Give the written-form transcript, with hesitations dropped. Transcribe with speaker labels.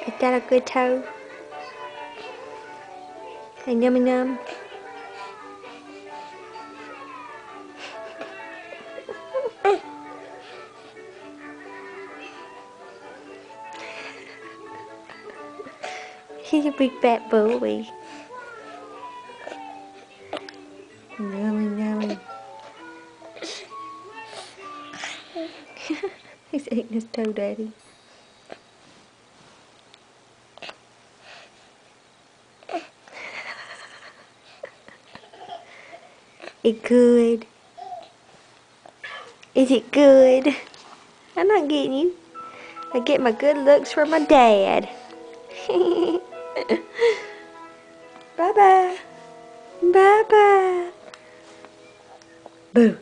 Speaker 1: Is that a good toe? Hey, yummy num. He's a big fat boy. Yummy, yummy. He's eating his toe, Daddy. It good? Is it good? I'm not getting you. I get my good looks from my dad. Bye-bye. Bye-bye. Boo.